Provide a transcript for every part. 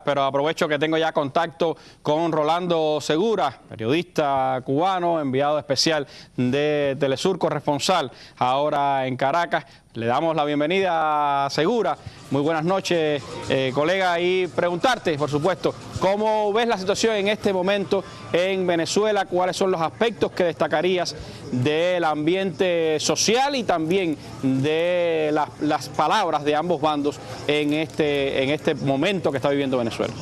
Pero aprovecho que tengo ya contacto con Rolando Segura, periodista cubano, enviado especial de Telesur, corresponsal ahora en Caracas. Le damos la bienvenida a Segura. Muy buenas noches, colega, y preguntarte, por supuesto, ¿cómo ves la situación en este momento en Venezuela? ¿Cuáles son los aspectos que destacarías del ambiente social y también de las palabras de ambos bandos en este momento que está viviendo Venezuela?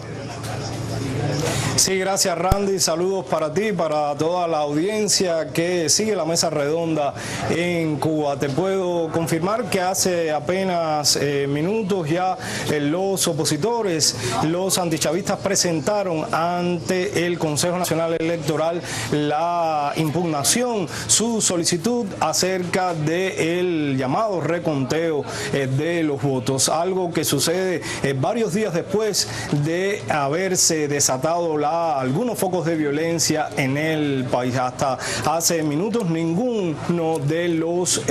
Sí, gracias Randy, saludos para ti, para toda la audiencia que sigue la mesa redonda en Cuba. Te puedo confirmar que hace apenas minutos ya los opositores, los antichavistas presentaron ante el Consejo Nacional Electoral la impugnación, su solicitud acerca del llamado reconteo de los votos, algo que sucede varios días después de haberse desatado algunos focos de violencia en el país. Hasta hace minutos ninguno de los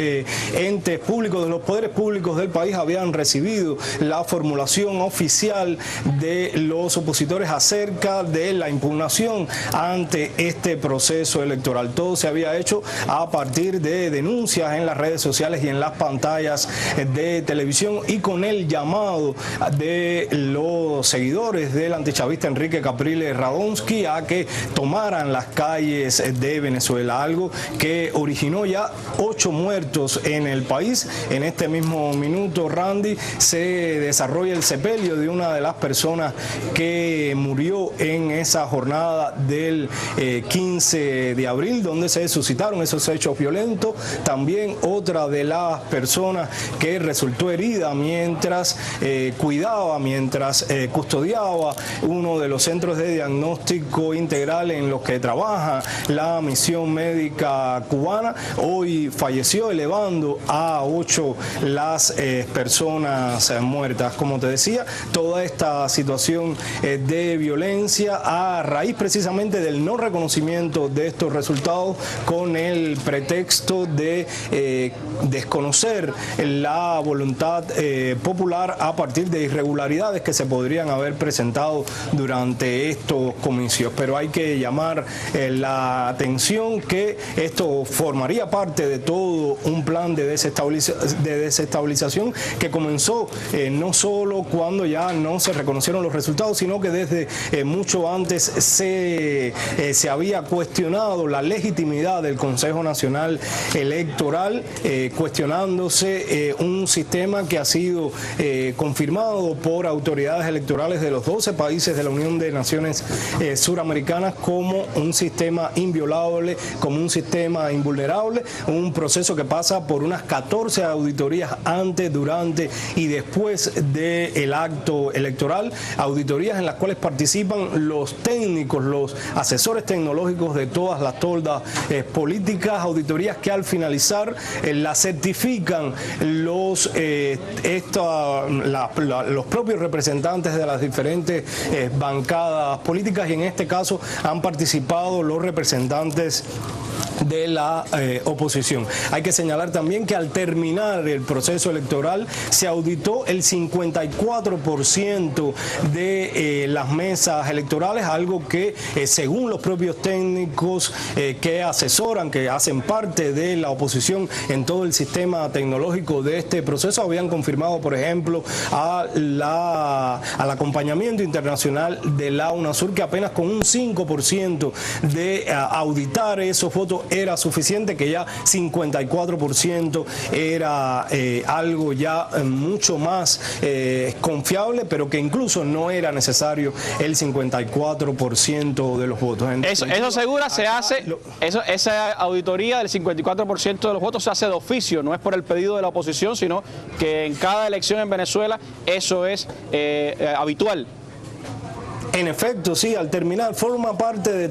entes públicos, de los poderes públicos del país habían recibido la formulación oficial de los opositores acerca de la impugnación ante este proceso electoral. Todo se había hecho a partir de denuncias en las redes sociales y en las pantallas de televisión y con el llamado de los seguidores del antichavista Enrique Capriles Radonsky a que tomaran las calles de Venezuela, algo que originó ya 8 muertos en el país. En este mismo minuto, Randy, se desarrolla el sepelio de una de las personas que murió en esa jornada del 15 de abril, donde se suscitaron esos hechos violentos. También otra de las personas que resultó herida mientras cuidaba, mientras custodiaba uno de los centros de diagnóstico integral en los que trabaja la misión médica cubana. Hoy falleció, elevando a 8 las personas muertas. Como te decía, toda esta situación de violencia a raíz precisamente del no reconocimiento de estos resultados, con el pretexto de desconocer la voluntad popular a partir de irregularidades que se podrían haber presentado durante estos comicios. Pero hay que llamar la atención que esto formaría parte de todo un plan de desestabilización que comenzó no solo cuando ya no se reconocieron los resultados, sino que desde mucho antes se había cuestionado la legitimidad del Consejo Nacional Electoral, cuestionándose un sistema que ha sido confirmado por autoridades electorales de los 12 países de la Unión de Naciones Suramericanas como un sistema inviolable, como un sistema invulnerable, un proceso que pasa por unas 14 auditorías antes, durante y después del acto electoral, auditorías en las cuales participan los técnicos, los asesores tecnológicos de todas las toldas políticas, auditorías que al finalizar la certifican los propios representantes de las diferentes bancadas políticas, y en este caso han participado los representantes de la oposición. Hay que señalar también que al terminar el proceso electoral se auditó el 54% de las mesas electorales, algo que según los propios técnicos que asesoran, que hacen parte de la oposición en todo el sistema tecnológico de este proceso, habían confirmado, por ejemplo, al acompañamiento internacional de la UNASUR, que apenas con un 5% de auditar esos votos era suficiente, que ya 54% era algo ya mucho más confiable, pero que incluso no era necesario el 54% de los votos. Eso Segura, se hace, esa auditoría del 54% de los votos se hace de oficio, no es por el pedido de la oposición, sino que en cada elección en Venezuela eso es habitual. En efecto, sí, al terminar forma parte de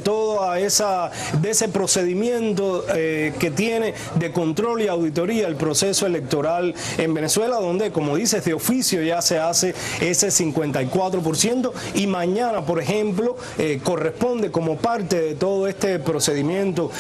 ese procedimiento que tiene de control y auditoría el proceso electoral en Venezuela, donde, como dices, de oficio ya se hace ese 54%, y mañana, por ejemplo, corresponde como parte de todo este procedimiento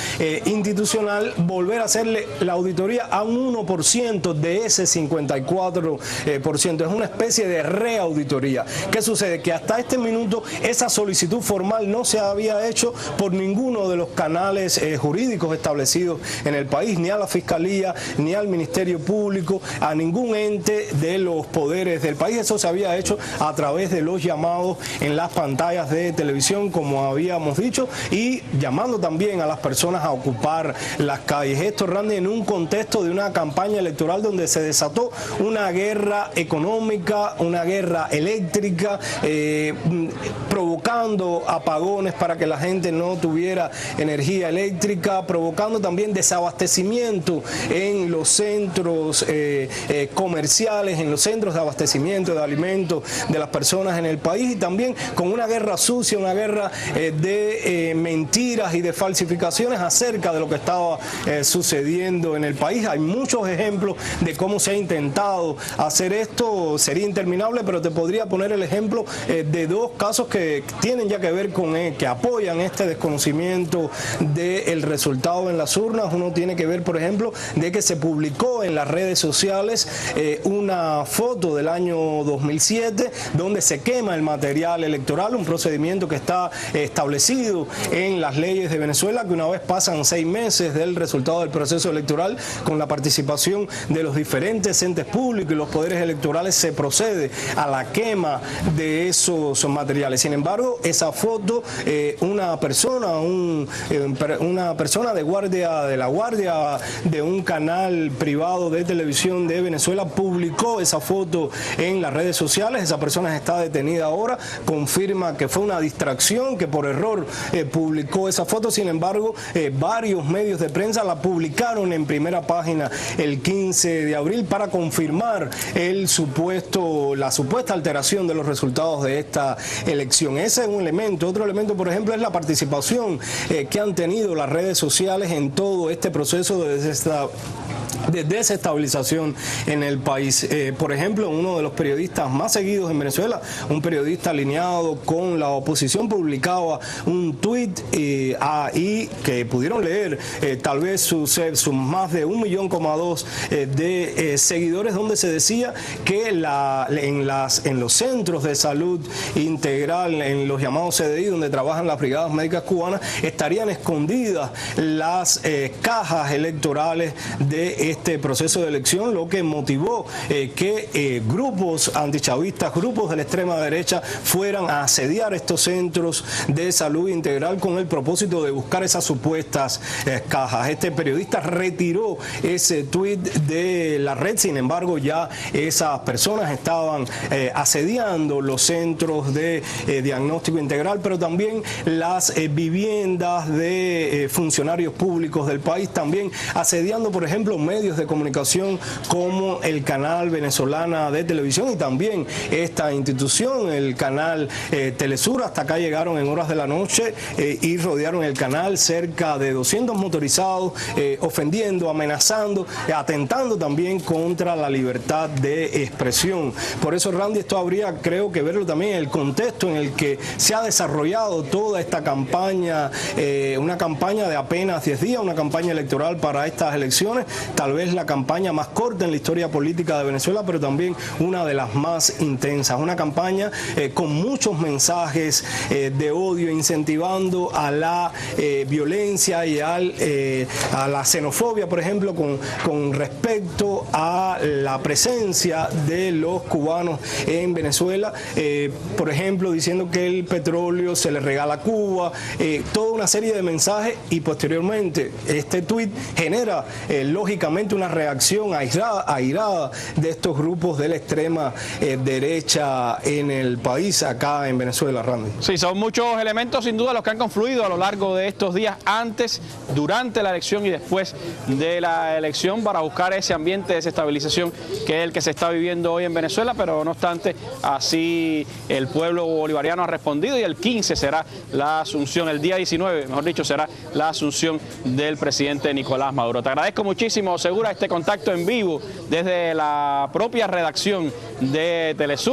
institucional volver a hacerle la auditoría a un 1% de ese 54%. Es una especie de reauditoría. ¿Qué sucede? Que hasta este minuto esa solicitud formal no se había hecho por ninguno de los canales jurídicos establecidos en el país, ni a la Fiscalía, ni al Ministerio Público, a ningún ente de los poderes del país. Eso se había hecho a través de los llamados en las pantallas de televisión, como habíamos dicho, y llamando también a las personas a ocupar las calles. Esto, Randy, en un contexto de una campaña electoral donde se desató una guerra económica, una guerra eléctrica, provocando apagones para que la gente no tuviera energía eléctrica, provocando también desabastecimiento en los centros comerciales, en los centros de abastecimiento de alimentos de las personas en el país, y también con una guerra sucia, una guerra de mentiras y de falsificaciones acerca de lo que estaba sucediendo en el país. Hay muchos ejemplos de cómo se ha intentado hacer esto, sería interminable, pero te podría poner el ejemplo de dos casos que tienen ya que ver con que apoyan este desconocimiento del resultado en las urnas. Uno tiene que ver, por ejemplo, de que se publicó en las redes sociales una foto del año 2007 donde se quema el material electoral, un procedimiento que está establecido en las leyes de Venezuela, que una vez pasan 6 meses del resultado del proceso electoral, con la participación de los diferentes entes públicos y los poderes electorales, se procede a la quema de esos materiales. Sin embargo, esa foto, una persona de la guardia de un canal privado de televisión de Venezuela publicó esa foto en las redes sociales. Esa persona está detenida ahora, confirma que fue una distracción, que por error publicó esa foto. Sin embargo, varios medios de prensa la publicaron en primera página el 15 de abril para confirmar la supuesta alteración de los resultados de esta elección. Ese es un elemento. Otro elemento, por ejemplo, es la participación que han tenido las redes sociales en todo este proceso de desestabilización en el país. Por ejemplo, uno de los periodistas más seguidos en Venezuela, un periodista alineado con la oposición, publicaba un tuit y que pudieron leer tal vez sus más de 1,2 millones de seguidores, donde se decía que en los centros de salud integral, en los llamados CDI, donde trabajan las brigadas médicas cubanas, estarían escondidas las cajas electorales de este proceso de elección, lo que motivó que grupos antichavistas, grupos de la extrema derecha, fueran a asediar estos centros de salud integral con el propósito de buscar esas supuestas cajas. Este periodista retiró ese tuit de la red. Sin embargo, ya esas personas estaban asediando los centros de diagnóstico integral, pero también las viviendas de funcionarios públicos del país, también asediando, por ejemplo, medios de comunicación como el canal Venezolana de Televisión y también esta institución, el canal Telesur. Hasta acá llegaron en horas de la noche y rodearon el canal, cerca de 200 motorizados, ofendiendo, amenazando, atentando también contra la libertad de expresión. Por eso, Randy, esto habría, creo, que verlo también en el contexto en el que se ha desarrollado toda esta campaña, una campaña de apenas 10 días, una campaña electoral para estas elecciones, tal vez la campaña más corta en la historia política de Venezuela, pero también una de las más intensas. Una campaña con muchos mensajes de odio, incentivando a la violencia y a la xenofobia, por ejemplo, con respecto a la presencia de los cubanos en Venezuela, por ejemplo, diciendo que el petróleo se le regala a Cuba, toda una serie de mensajes, y posteriormente este tuit genera lógicamente prácticamente una reacción airada de estos grupos de la extrema derecha en el país, acá en Venezuela, Randy. Sí, son muchos elementos sin duda los que han confluido a lo largo de estos días, antes, durante la elección y después de la elección, para buscar ese ambiente de desestabilización que es el que se está viviendo hoy en Venezuela, pero no obstante, así el pueblo bolivariano ha respondido y el 15 será la asunción, el día 19, mejor dicho, será la asunción del presidente Nicolás Maduro. Te agradezco muchísimo, Segura, este contacto en vivo desde la propia redacción de Telesur.